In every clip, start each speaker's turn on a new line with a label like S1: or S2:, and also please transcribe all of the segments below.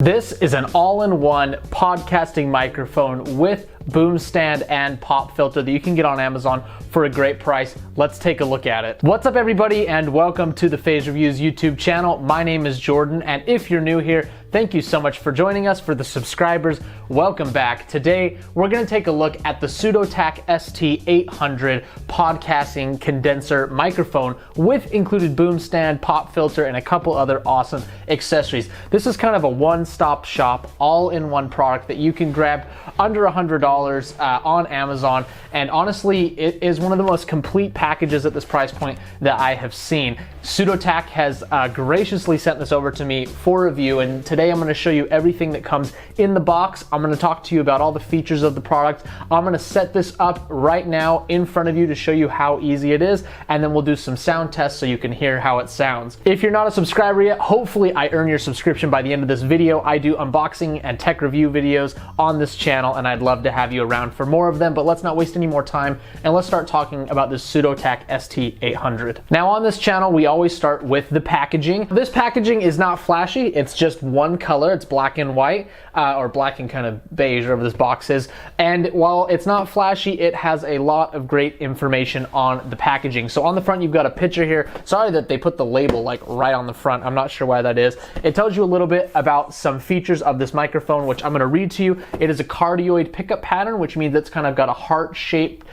S1: This is an all-in-one podcasting microphone with boom stand and pop filter that you can get on Amazon for a great price. Let's take a look at it. What's up everybody, and welcome to the Phase Reviews YouTube channel. My name is Jordan, and if you're new here, thank you so much for joining us. For the subscribers, welcome back. Today, we're gonna take a look at the Sudotack ST-800 podcasting condenser microphone with included boom stand, pop filter, and a couple other awesome accessories. This is kind of a one-stop shop, all-in-one product that you can grab under $100 on Amazon. And honestly, it is one of the most complete packages at this price point that I have seen. Sudotack has graciously sent this over to me for review, and today I'm going to show you everything that comes in the box. I'm going to talk to you about all the features of the product. I'm going to set this up right now in front of you to show you how easy it is, and then we'll do some sound tests so you can hear how it sounds. If you're not a subscriber yet, hopefully I earn your subscription by the end of this video. I do unboxing and tech review videos on this channel, and I'd love to have you around for more of them, but let's not waste any more time and let's start talking about this Sudotack ST-800. Now on this channel, we always start with the packaging. This packaging is not flashy. It's just one color. It's black and white, or black and kind of beige, whatever this box is. And while it's not flashy, it has a lot of great information on the packaging. So on the front, you've got a picture here. Sorry that they put the label like right on the front. I'm not sure why that is. It tells you a little bit about some features of this microphone, which I'm going to read to you. It is a cardioid pickup pattern, which means it's kind of got a heart-shaped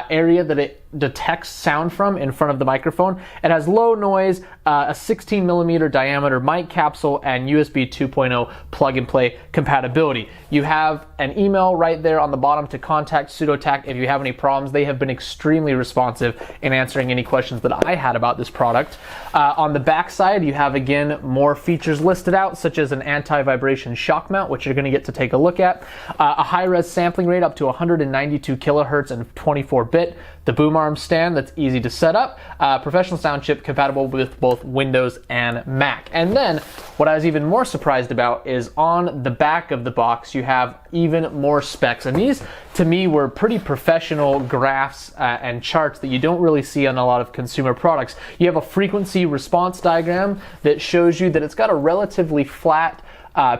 S1: area that it detects sound from in front of the microphone. It has low noise, a 16 millimeter diameter mic capsule, and USB 2.0 plug and play compatibility. You have an email right there on the bottom to contact Sudotack if you have any problems. They have been extremely responsive in answering any questions that I had about this product. On the back side, you have again more features listed out, such as an anti-vibration shock mount, which you're going to get to take a look at, a high-res sampling rate up to 192 kilohertz and 24-bit, the boom arm stand that's easy to set up, professional sound chip compatible with both Windows and Mac. And then what I was even more surprised about is on the back of the box you have even more specs, and these to me were pretty professional graphs and charts that you don't really see on a lot of consumer products. You have a frequency response diagram that shows you that it's got a relatively flat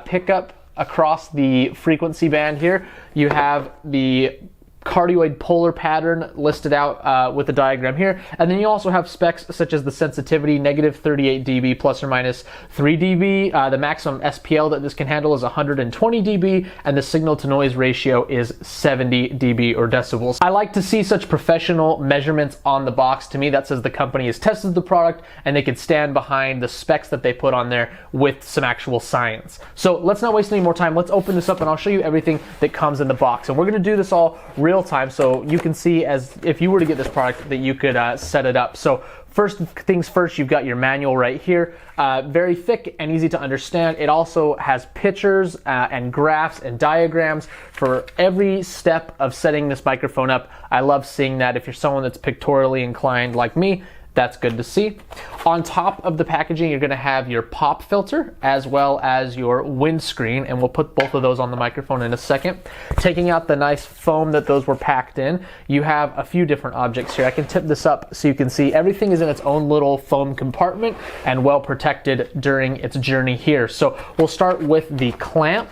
S1: pickup across the frequency band here. You have the cardioid polar pattern listed out with the diagram here, and then you also have specs such as the sensitivity, negative 38 dB plus or minus 3 dB. The maximum SPL that this can handle is 120 dB, and the signal to noise ratio is 70 dB or decibels. I like to see such professional measurements on the box. To me, that says the company has tested the product and they can stand behind the specs that they put on there with some actual science. So let's not waste any more time. Let's open this up and I'll show you everything that comes in the box. And we're going to do this all real time so you can see as if you were to get this product that you could set it up. So first things first, you've got your manual right here, very thick and easy to understand. It also has pictures and graphs and diagrams for every step of setting this microphone up. I love seeing that. If you're someone that's pictorially inclined like me, that's good to see. On top of the packaging, you're going to have your pop filter as well as your windscreen, and we'll put both of those on the microphone in a second. Taking out the nice foam that those were packed in, you have a few different objects here. I can tip this up so you can see everything is in its own little foam compartment and well protected during its journey here. So we'll start with the clamp.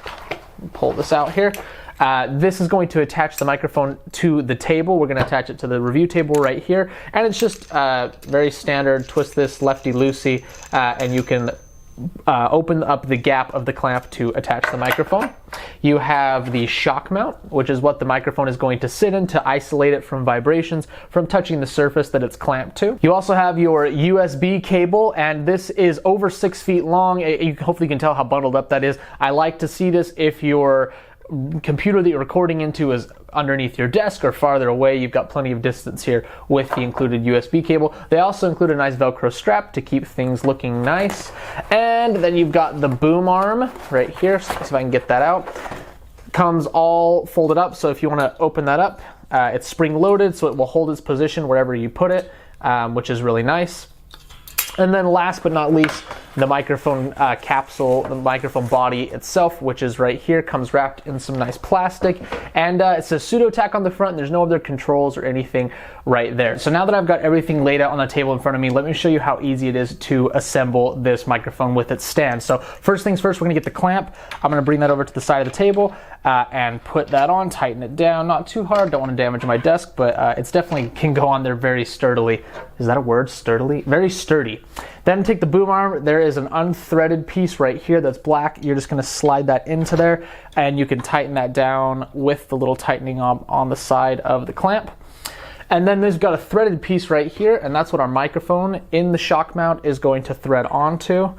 S1: Pull this out here. This is going to attach the microphone to the table. We're going to attach it to the review table right here, and it's just very standard. Twist this lefty-loosey, and you can open up the gap of the clamp to attach the microphone. You have the shock mount, which is what the microphone is going to sit in to isolate it from vibrations from touching the surface that it's clamped to. You also have your USB cable, and this is over 6 feet long. You hopefully can tell how bundled up that is. I like to see this if your computer that you're recording into is underneath your desk or farther away. You've got plenty of distance here with the included USB cable. They also include a nice Velcro strap to keep things looking nice. And then you've got the boom arm right here. So if I can get that out. Comes all folded up, so if you want to open that up, it's spring loaded, so it will hold its position wherever you put it, which is really nice. And then last but not least, the microphone capsule, the microphone body itself, which is right here, comes wrapped in some nice plastic, and it says Sudotack on the front. There's no other controls or anything right there. So now that I've got everything laid out on the table in front of me, let me show you how easy it is to assemble this microphone with its stand. So first things first, we're gonna get the clamp. I'm gonna bring that over to the side of the table and put that on, tighten it down, not too hard, don't wanna damage my desk, but it's definitely can go on there very sturdily. Is that a word, sturdily? Very sturdy. Then take the boom arm. There is an unthreaded piece right here that's black. You're just gonna slide that into there, and you can tighten that down with the little tightening knob on the side of the clamp. And then there's got a threaded piece right here, and that's what our microphone in the shock mount is going to thread onto.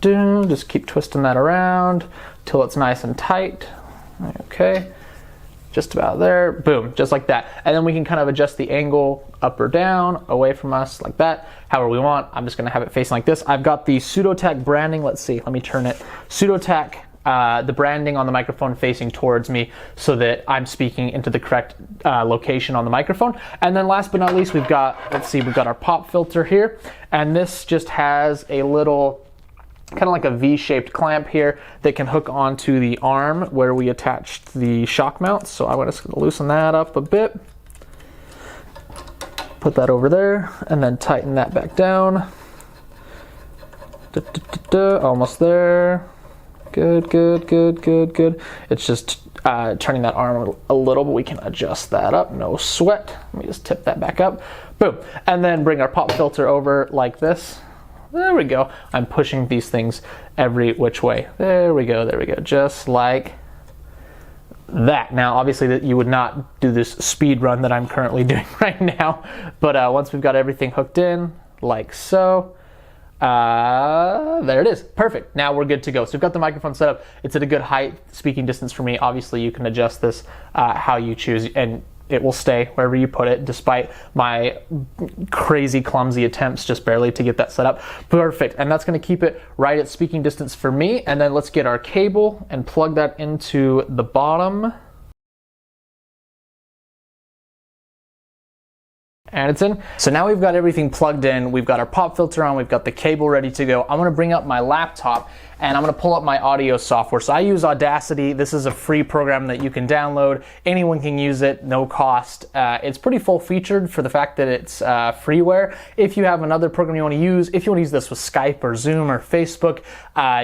S1: Just keep twisting that around till it's nice and tight. Okay, just about there. Boom, just like that. And then we can kind of adjust the angle up or down, away from us, like that, however we want. I'm just gonna have it facing like this. I've got the Sudotack branding. Let's see, let me turn it. Sudotack, the branding on the microphone facing towards me so that I'm speaking into the correct location on the microphone. And then last but not least, we've got, let's see, we've got our pop filter here. And this just has a little, kind of like a V-shaped clamp here that can hook onto the arm where we attached the shock mount. So I'm just gonna loosen that up a bit. Put that over there and then tighten that back down. Almost there. Good, good, good, good, good. It's just turning that arm a little, but we can adjust that up, no sweat. Let me just tip that back up. Boom. And then bring our pop filter over like this. There we go. I'm pushing these things every which way. There we go, just like that. Now, obviously, that you would not do this speed run that I'm currently doing right now, but once we've got everything hooked in, like so, there it is. Perfect. Now we're good to go. So we've got the microphone set up. It's at a good height, speaking distance for me. Obviously, you can adjust this how you choose, and it will stay wherever you put it, despite my crazy clumsy attempts just barely to get that set up. Perfect. And that's going to keep it right at speaking distance for me. And then let's get our cable and plug that into the bottom. And it's in. So now we've got everything plugged in. We've got our pop filter on. We've got the cable ready to go. I'm going to bring up my laptop and I'm going to pull up my audio software. So I use Audacity. This is a free program that you can download. Anyone can use it, no cost. It's pretty full featured for the fact that it's freeware. If you have another program you want to use, if you want to use this with Skype or Zoom or Facebook,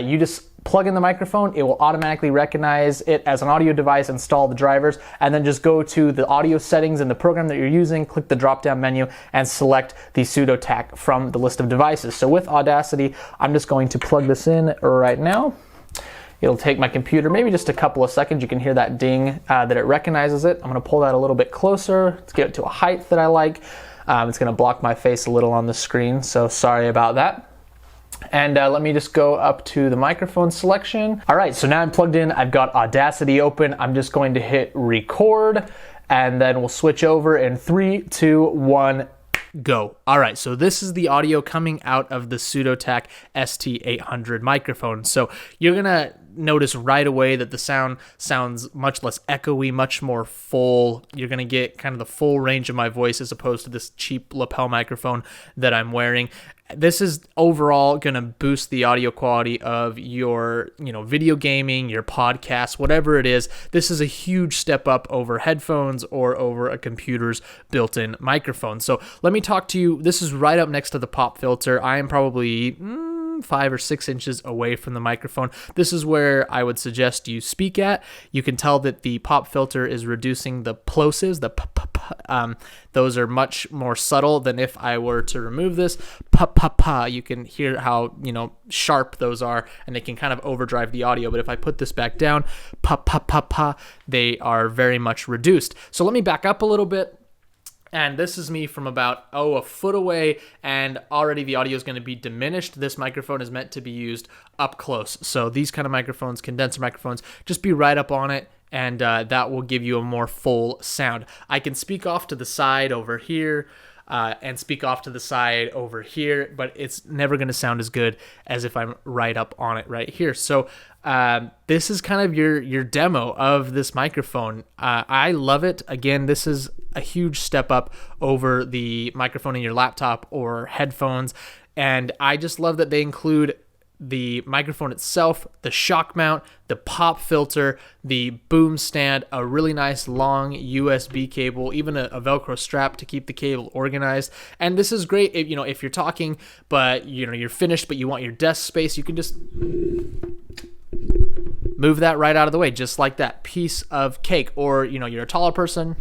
S1: you just plug in the microphone, it will automatically recognize it as an audio device, install the drivers, and then just go to the audio settings in the program that you're using, click the drop-down menu, and select the Sudotack from the list of devices. So with Audacity, I'm just going to plug this in right now. It'll take my computer maybe just a couple of seconds. You can hear that ding that it recognizes it. I'm gonna pull that a little bit closer to get it to a height that I like. It's gonna block my face a little on the screen, so sorry about that. And let me just go up to the microphone selection. All right, so now I'm plugged in. I've got Audacity open. I'm just going to hit record, and then we'll switch over in 3, 2, 1, go. All right, so this is the audio coming out of the Sudotack ST-800 microphone. So you're gonna notice right away that the sound sounds much less echoey, much more full. You're gonna get kind of the full range of my voice as opposed to this cheap lapel microphone that I'm wearing. This is overall going to boost the audio quality of your, video gaming, your podcast, whatever it is. This is a huge step up over headphones or over a computer's built-in microphone. So let me talk to you. This is right up next to the pop filter. I am probably 5 or 6 inches away from the microphone. This is where I would suggest you speak at. You can tell that the pop filter is reducing the plosives, the those are much more subtle than if I were to remove this. You can hear how, sharp those are, and they can kind of overdrive the audio. But if I put this back down, they are very much reduced. So let me back up a little bit. And this is me from about, a foot away, and already the audio is going to be diminished. This microphone is meant to be used up close. So these kind of microphones, condenser microphones, just be right up on it, and that will give you a more full sound. I can speak off to the side over here. and speak off to the side over here, but it's never going to sound as good as if I'm right up on it right here. So this is kind of your demo of this microphone. I love it. Again, this is a huge step up over the microphone in your laptop or headphones, and I just love that they include the microphone itself, the shock mount, the pop filter, the boom stand, a really nice long USB cable, even a Velcro strap to keep the cable organized. And this is great if, if you're talking, but you're finished, but you want your desk space, you can just move that right out of the way, just like that. Piece of cake. Or, you're a taller person,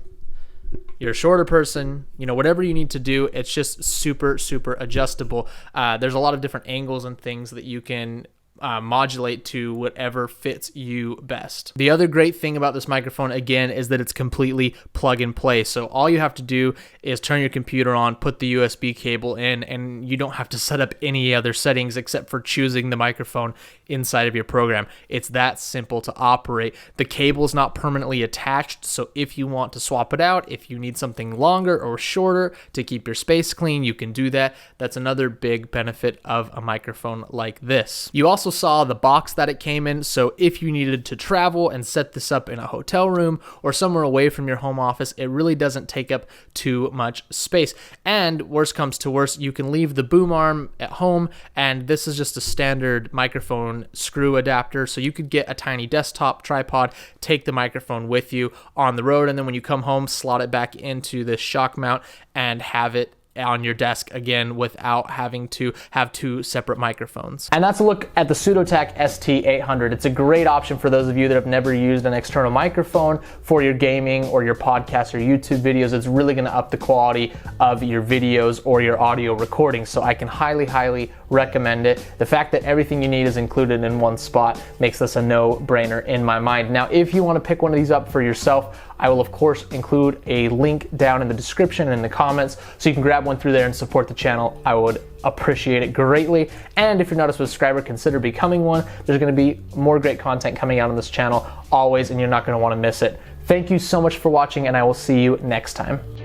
S1: you're a shorter person, whatever you need to do, it's just super, super adjustable. There's a lot of different angles and things that you can modulate to whatever fits you best. The other great thing about this microphone, again, is that it's completely plug and play. So all you have to do is turn your computer on, put the USB cable in, and you don't have to set up any other settings except for choosing the microphone inside of your program. It's that simple to operate. The cable is not permanently attached, so if you want to swap it out, if you need something longer or shorter to keep your space clean, you can do that. That's another big benefit of a microphone like this. You also saw the box that it came in, so if you needed to travel and set this up in a hotel room or somewhere away from your home office, it really doesn't take up too much space. And worst comes to worst, you can leave the boom arm at home, and this is just a standard microphone screw adapter, so you could get a tiny desktop tripod, take the microphone with you on the road, and then when you come home, slot it back into this shock mount and have it on your desk again without having to have two separate microphones. And that's a look at the Sudotack ST-800. It's a great option for those of you that have never used an external microphone for your gaming or your podcast or YouTube videos. It's really going to up the quality of your videos or your audio recording. So I can highly, highly recommend it. The fact that everything you need is included in one spot makes this a no-brainer in my mind. Now, if you want to pick one of these up for yourself, I will of course include a link down in the description and in the comments so you can grab one through there and support the channel. I would appreciate it greatly. And if you're not a subscriber, consider becoming one. There's going to be more great content coming out on this channel always, and you're not going to want to miss it. Thank you so much for watching, and I will see you next time.